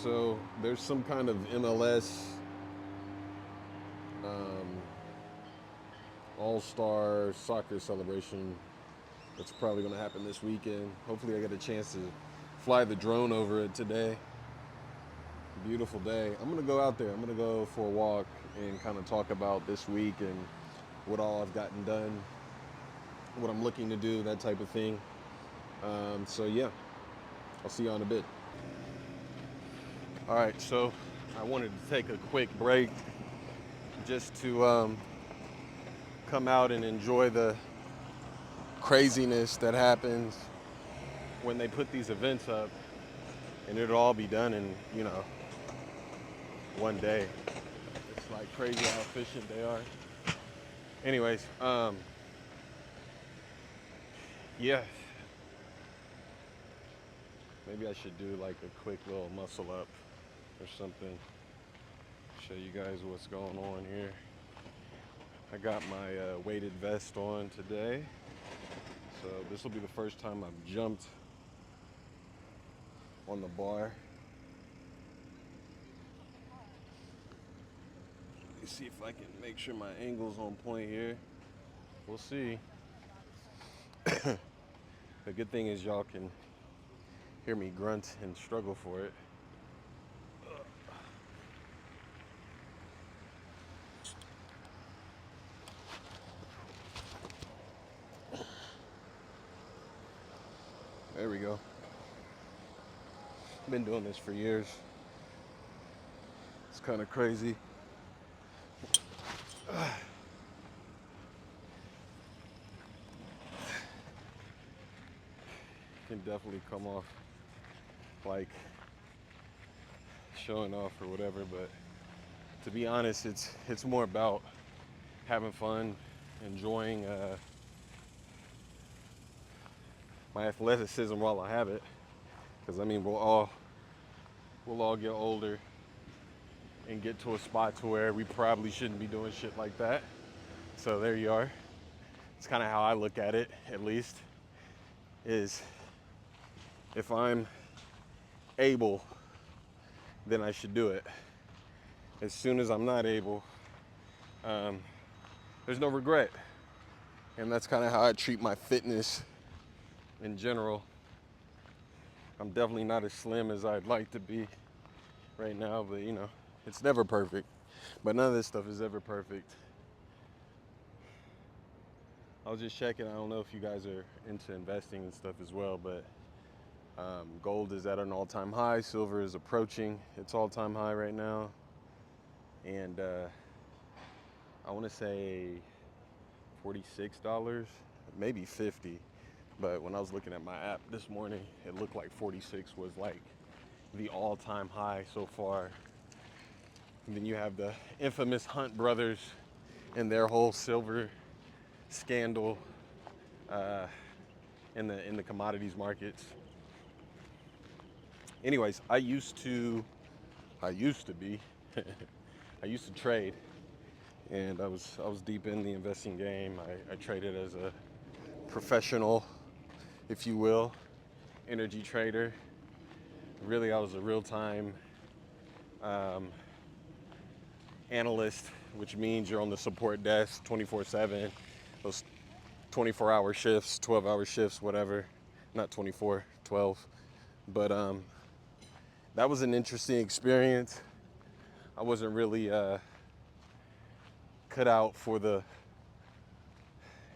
So there's some kind of MLS um, all-star soccer celebration that's probably going to happen this weekend. Hopefully I get a chance to fly the drone over it today. Beautiful day. I'm going to go out there. I'm going to go for a walk and kind of talk about this week and what all I've gotten done, what I'm looking to do, that type of thing. So yeah, I'll see you in a bit. All right, so I wanted to take a quick break just to come out and enjoy the craziness that happens when they put these events up, and it'll all be done in, one day. It's like crazy how efficient they are. Anyways, yeah, maybe I should do like a quick little muscle up or something. Show you guys what's going on here. I got my weighted vest on today. So this will be the first time I've jumped on the bar. Let me see if I can make sure my angle's on point here. We'll see. The good thing is y'all can hear me grunt and struggle for it. There we go. Been doing this for years. It's kind of crazy. Can definitely come off like showing off or whatever, but to be honest, it's more about having fun, enjoying my athleticism while I have it. Because I mean, we'll all get older and get to a spot to where we probably shouldn't be doing shit like that. So there you are. It's kind of how I look at it, at least, is if I'm able, then I should do it. As soon as I'm not able, there's no regret. And that's kind of how I treat my fitness in general. I'm definitely not as slim as I'd like to be right now, but it's never perfect. But none of this stuff is ever perfect. I was just checking. I don't know if you guys are into investing and stuff as well, but gold is at an all-time high. Silver is approaching its all-time high right now. And I want to say $46, maybe 50. But when I was looking at my app this morning, it looked like 46 was like the all-time high so far. And then you have the infamous Hunt brothers and their whole silver scandal in the commodities markets. Anyways, I used to be, I used to trade, and I was deep in the investing game. I traded as a professional, if you will, energy trader. Really, I was a real-time analyst, which means you're on the support desk 24/7. Those 24-hour shifts, 12-hour shifts, whatever. Not 24, 12. But that was an interesting experience. I wasn't really cut out for the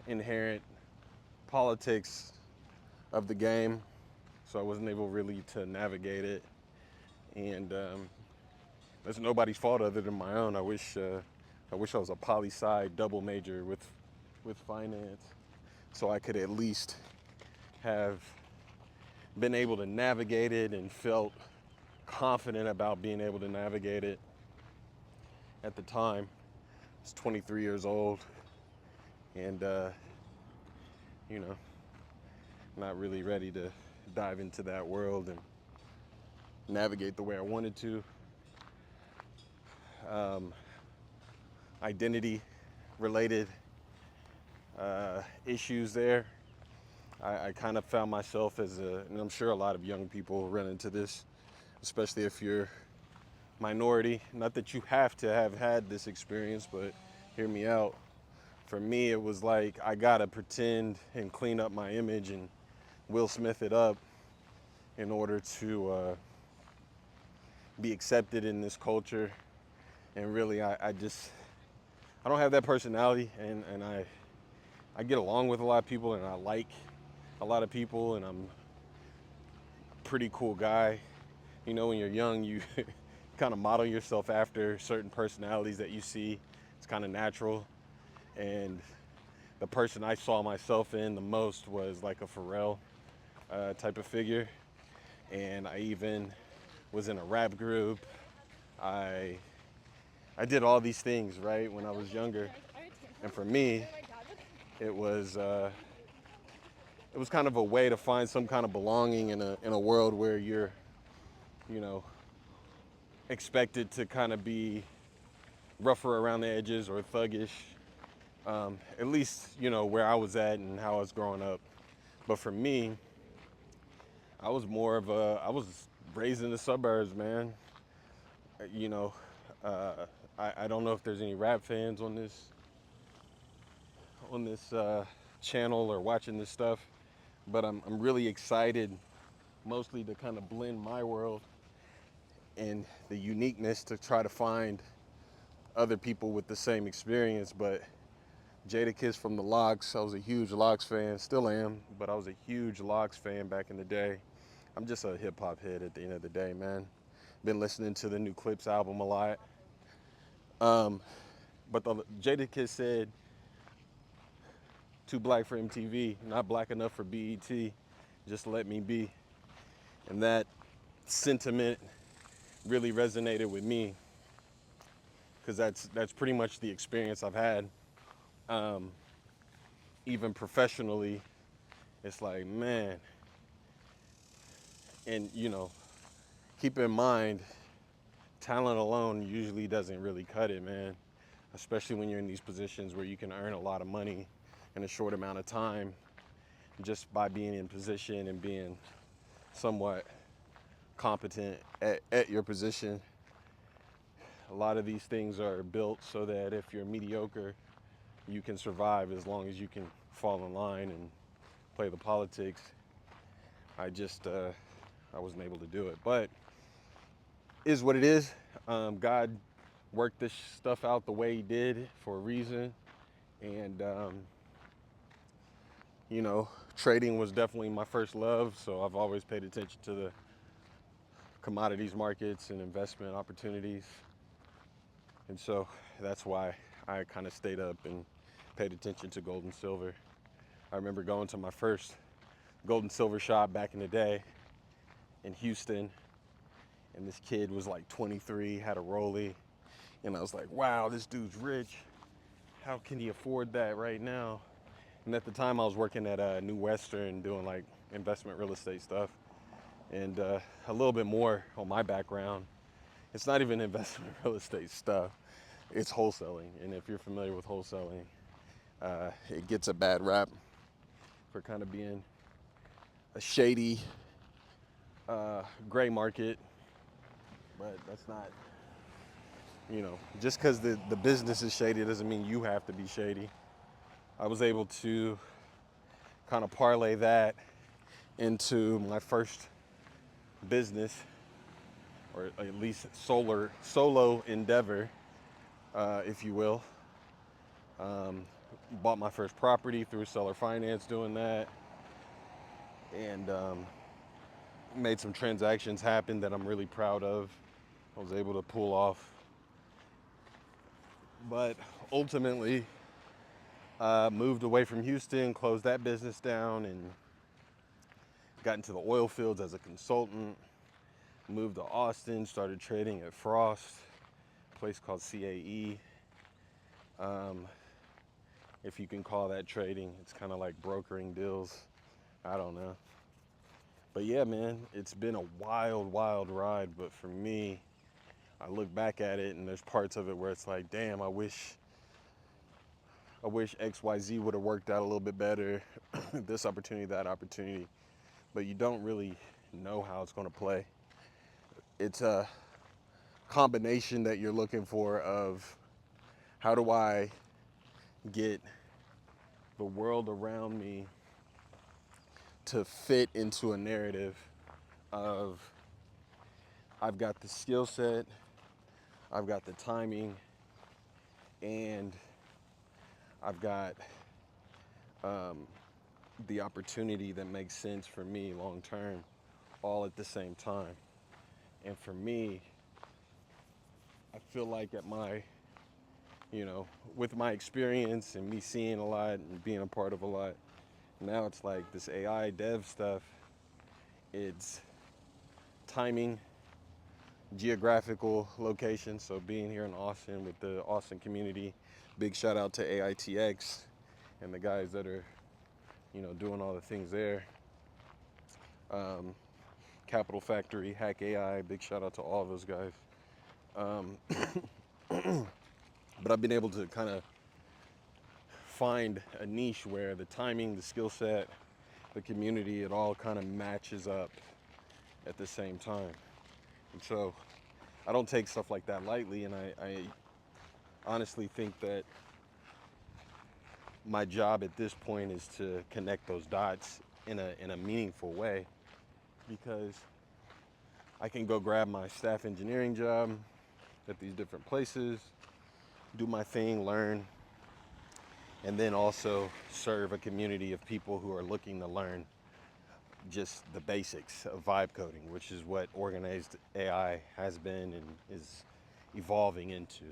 inherent politics of the game, so I wasn't able really to navigate it. And that's nobody's fault other than my own. I wish I was a poli-sci double major with finance, so I could at least have been able to navigate it and felt confident about being able to navigate it. At the time, I was 23 years old, and not really ready to dive into that world and navigate the way I wanted to. Identity related issues there. I kind of found myself and I'm sure a lot of young people run into this, especially if you're minority. Not that you have to have had this experience, but hear me out. For me, it was like I gotta pretend and clean up my image and Will Smith it up in order to be accepted in this culture. And really, I don't have that personality, and I get along with a lot of people, and I like a lot of people, and I'm a pretty cool guy. You know, when you're young, you kind of model yourself after certain personalities that you see. It's kind of natural. And the person I saw myself in the most was like a Pharrell type of figure. And I even was in a rap group. I I did all these things right when I was younger, and for me, it was it was kind of a way to find some kind of belonging in a world where you're, you know, expected to kind of be rougher around the edges or thuggish. At least where I was at and how I was growing up. But for me, I was raised in the suburbs, man. You know, I don't know if there's any rap fans on this channel or watching this stuff, but I'm really excited, mostly to kind of blend my world and the uniqueness to try to find other people with the same experience. But Jadakiss from the Locks, I was a huge Locks fan, still am, but I was a huge Locks fan back in the day. I'm just a hip hop head at the end of the day, man. Been listening to the new Clips album a lot. Um, but the Jadakiss said, "Too black for MTV, not black enough for BET. Just let me be." And that sentiment really resonated with me because that's pretty much the experience I've had. Um, Even professionally, it's like, man, and keep in mind, talent alone usually doesn't really cut it, man. Especially when you're in these positions where you can earn a lot of money in a short amount of time just by being in position and being somewhat competent at your position. A lot of these things are built so that if you're mediocre, you can survive as long as you can fall in line and play the politics. I wasn't able to do it, but is what it is. God worked this stuff out the way he did for a reason. And, trading was definitely my first love. So I've always paid attention to the commodities markets and investment opportunities. And so that's why I kind of stayed up and paid attention to gold and silver. I remember going to my first gold and silver shop back in the day in Houston. And this kid was like 23, had a rollie. And I was like, wow, this dude's rich. How can he afford that right now? And at the time I was working at New Western doing like investment real estate stuff. And a little bit more on my background. It's not even investment real estate stuff. It's wholesaling. And if you're familiar with wholesaling, it gets a bad rap for kind of being a shady gray market. But that's not, just because the business is shady doesn't mean you have to be shady. I was able to kind of parlay that into my first business, or at least solo endeavor, if you will. Bought my first property through seller finance doing that, and made some transactions happen that I'm really proud of. I was able to pull off. But ultimately, moved away from Houston, closed that business down, and got into the oil fields as a consultant. Moved to Austin, started trading at Frost, a place called CAE. If you can call that trading, it's kind of like brokering deals. I don't know. But yeah, man, it's been a wild, wild ride. But for me, I look back at it and there's parts of it where it's like, damn, I wish XYZ would have worked out a little bit better. This opportunity, that opportunity. But you don't really know how it's going to play it's a combination that you're looking for of how do I get the world around me to fit into a narrative of I've got the skill set, I've got the timing, and I've got the opportunity that makes sense for me long term, all at the same time. And for me, I feel like at my, with my experience and me seeing a lot and being a part of a lot, now it's like this AI dev stuff, it's timing, geographical location. So being here in Austin with the Austin community, big shout out to AITX and the guys that are, doing all the things there. Capital Factory, Hack AI, big shout out to all of those guys. But I've been able to kind of find a niche where the timing, the skill set, the community, it all kind of matches up at the same time. And so I don't take stuff like that lightly, and I honestly think that my job at this point is to connect those dots in a meaningful way, because I can go grab my staff engineering job at these different places, do my thing, learn, and then also serve a community of people who are looking to learn just the basics of vibe coding, which is what organized AI has been and is evolving into.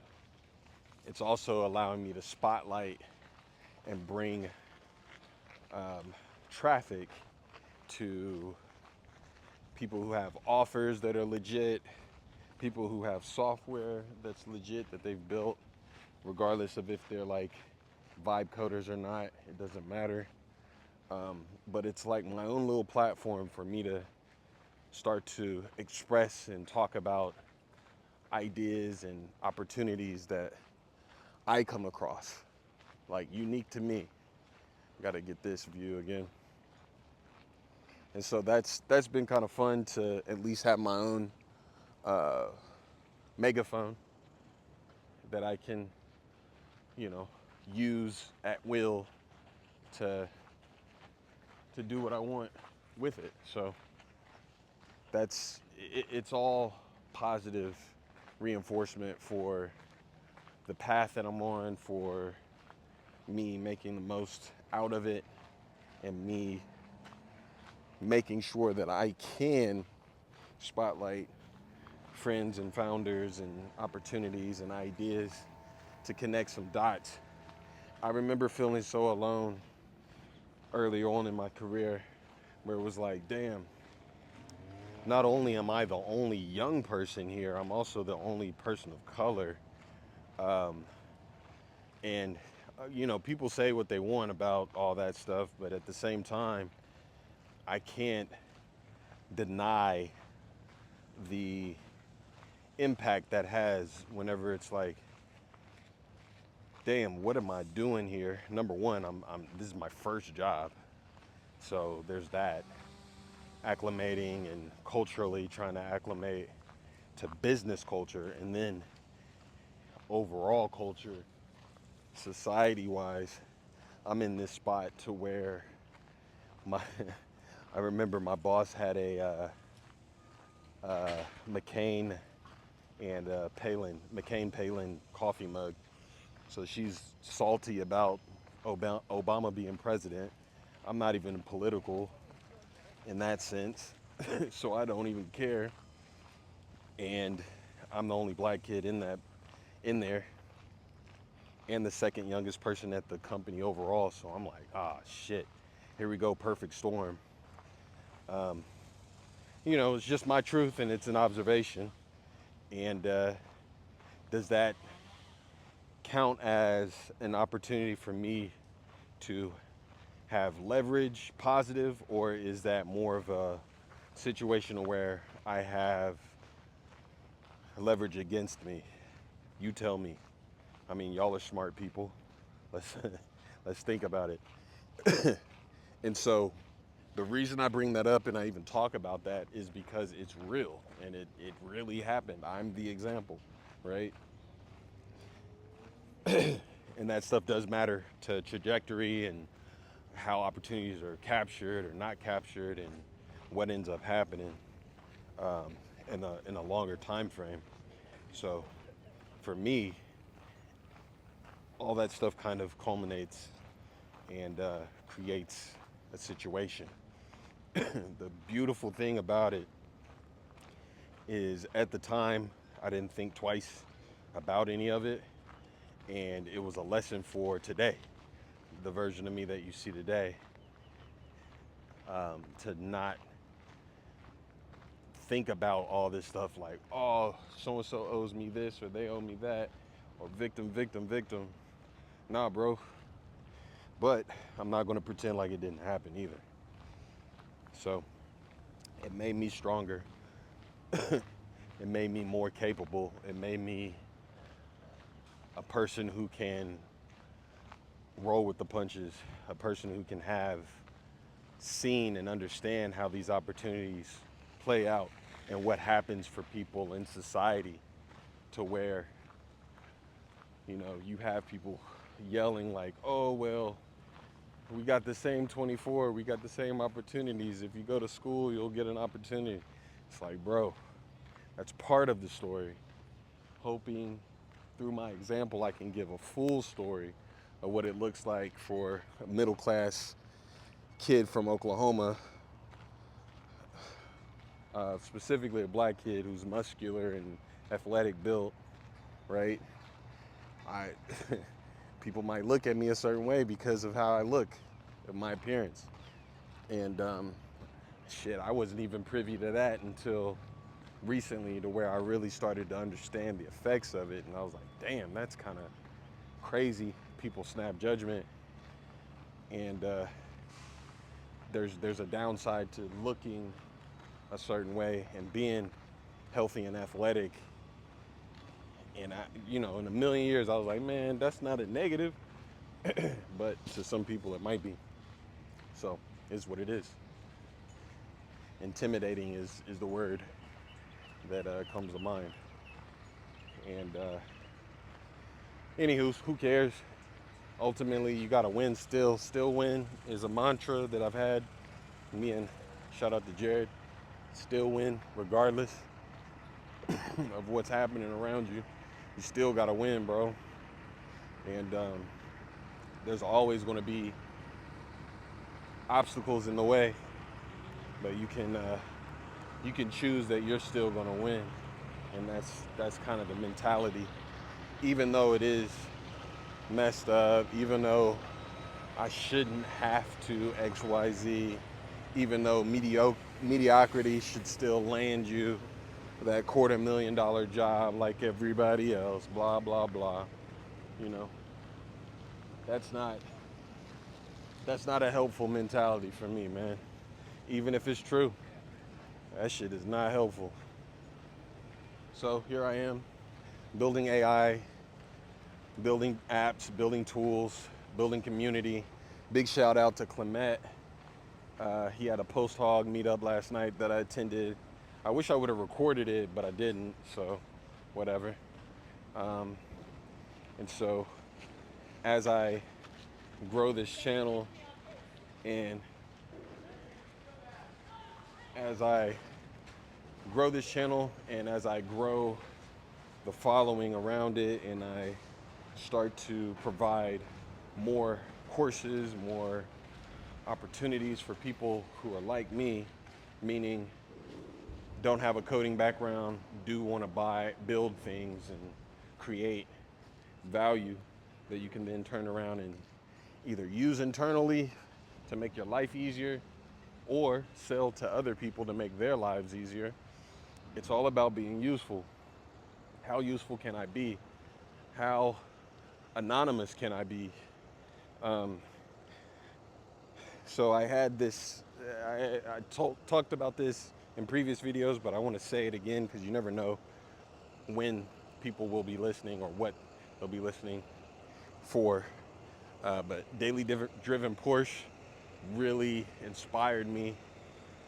It's also allowing me to spotlight and bring traffic to people who have offers that are legit, people who have software that's legit that they've built, regardless of if they're like vibe coders or not, it doesn't matter. But it's like my own little platform for me to start to express and talk about ideas and opportunities that I come across, like unique to me. Got to get this view again. And so that's been kind of fun to at least have my own megaphone that I can, use at will to do what I want with it. So it's all positive reinforcement for the path that I'm on, for me making the most out of it, and me making sure that I can spotlight friends and founders and opportunities and ideas to connect some dots. I remember feeling so alone early on in my career, where it was like, damn, not only am I the only young person here, I'm also the only person of color. And people say what they want about all that stuff, but at the same time, I can't deny the impact that has whenever it's like, damn, what am I doing here? Number one, this is my first job, so there's that. Acclimating and culturally trying to acclimate to business culture, and then overall culture, society-wise, I'm in this spot to where I remember my boss had a McCain and McCain Palin coffee mug. So she's salty about Obama being president. I'm not even political in that sense, so I don't even care. And I'm the only black kid in there, and the second youngest person at the company overall. So I'm like, shit, here we go, perfect storm. It's just my truth, and it's an observation. And does that count as an opportunity for me to have leverage, positive, or is that more of a situation where I have leverage against me? You tell me. I mean, y'all are smart people. Let's let's think about it. And so The reason I bring that up and I even talk about that is because it's real and it really happened. I'm the example, right? And that stuff does matter to trajectory and how opportunities are captured or not captured and what ends up happening in a longer time frame. So for me, all that stuff kind of culminates and creates a situation. The beautiful thing about it is at the time, I didn't think twice about any of it. And it was a lesson for today, the version of me that you see today, to not think about all this stuff like, oh, so-and-so owes me this or they owe me that, or victim, victim, victim. Nah, bro. But I'm not going to pretend like it didn't happen either. So it made me stronger. It made me more capable. It made me a person who can roll with the punches, a person who can have seen and understand how these opportunities play out and what happens for people in society, to where, you know, you have people yelling like, oh, well, we got the same 24, we got the same opportunities. If you go to school, you'll get an opportunity. It's like, bro, that's part of the story. Hoping through my example, I can give a full story of what it looks like for a middle class kid from Oklahoma, specifically a black kid who's muscular and athletic built, right? I People might look at me a certain way because of how I look, of my appearance. And shit, I wasn't even privy to that until recently, to where I really started to understand the effects of it. And I was like, damn, that's kind of crazy. People snap judgment. And there's a downside to looking a certain way and being healthy and athletic. And in a million years, I was like, man, that's not a negative. But to some people, it might be. So it's what it is. Intimidating is the word that comes to mind. And anywho, who cares? Ultimately, you got to win still. Still win is a mantra that I've had. Me and shout out to Jared. Still win regardless of what's happening around you. You still got to win, bro. And there's always going to be obstacles in the way, but you can choose that you're still going to win. And that's kind of the mentality. Even though it is messed up, even though I shouldn't have to XYZ, even though mediocrity should still land you that $250,000 job like everybody else, blah, blah, blah. You know, that's not a helpful mentality for me, man. Even if it's true, that shit is not helpful. So here I am, building AI, building apps, building tools, building community. Big shout out to Clement. He had a post-hog meetup last night that I attended. I wish I would have recorded it, but I didn't, so whatever. And so as I grow this channel and as I grow the following around it, and I start to provide more courses, more opportunities for people who are like me, meaning don't have a coding background, do want to build things and create value that you can then turn around and either use internally to make your life easier or sell to other people to make their lives easier. It's all about being useful. How useful can I be? How anonymous can I be? So I had this, I talked about this in previous videos, but I want to say it again because you never know when people will be listening or what they'll be listening for. But Daily Driven Porsche, really inspired me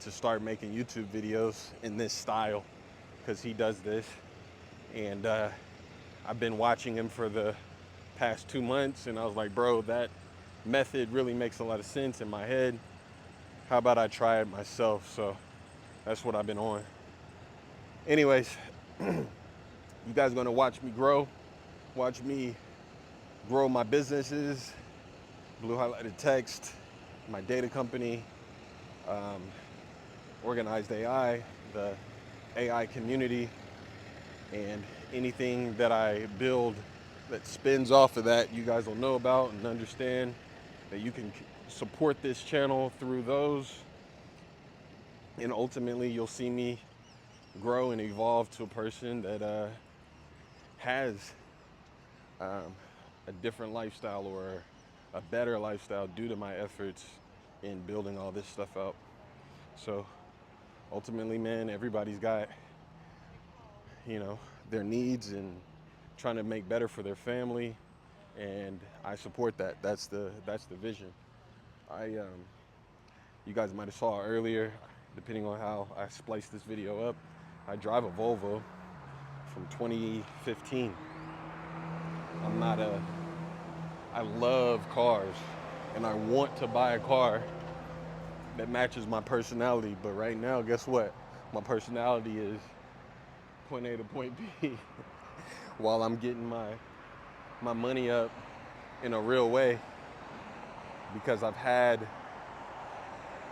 to start making YouTube videos in this style, because he does this. And I've been watching him for the past 2 months, and I was like, bro, that method really makes a lot of sense in my head. How about I try it myself? So that's what I've been on. Anyways, you guys are gonna watch me grow, watch me grow my businesses, blue highlighted text, my data company, um, organized AI, the AI community, and anything that I build that spins off of that, you guys will know about and understand that you can support this channel through those. And ultimately, you'll see me grow and evolve to a person that has um, a different lifestyle, or a better lifestyle, due to my efforts in building all this stuff out. So ultimately, man, everybody's got, you know, their needs and trying to make better for their family, and I support that. That's the vision. You guys might have saw earlier, depending on how I splice this video up, I drive a Volvo from 2015. I'm not a, I love cars, and I want to buy a car that matches my personality. But right now, guess what? My personality is point A to point B while I'm getting my money up in a real way, because I've had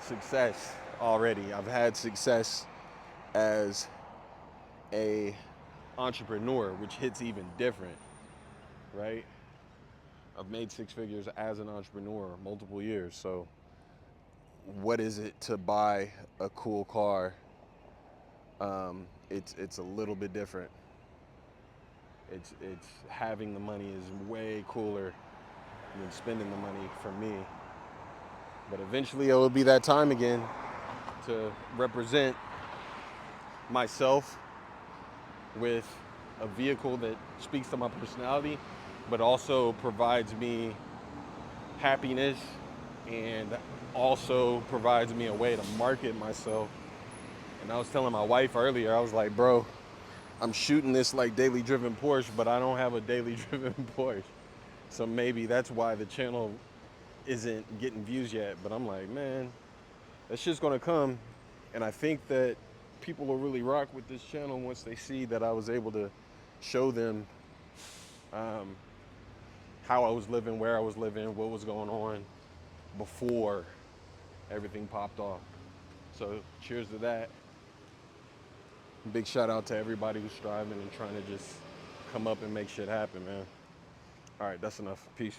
success already. I've had success as a entrepreneur, which hits even different, right? I've made six figures as an entrepreneur multiple years. So what is it to buy a cool car? It's a little bit different. It's having the money is way cooler than spending the money for me. But eventually it will be that time again to represent myself with a vehicle that speaks to my personality, but also provides me happiness, and also provides me a way to market myself. And I was telling my wife earlier, I was like, bro, I'm shooting this like daily driven Porsche, but I don't have a daily driven Porsche. So maybe that's why the channel isn't getting views yet. But I'm like, man, that's just gonna come. And I think that people will really rock with this channel once they see that I was able to show them how I was living, where I was living, what was going on before everything popped off. So cheers to that. Big shout out to everybody who's striving and trying to just come up and make shit happen, man. All right, that's enough. Peace.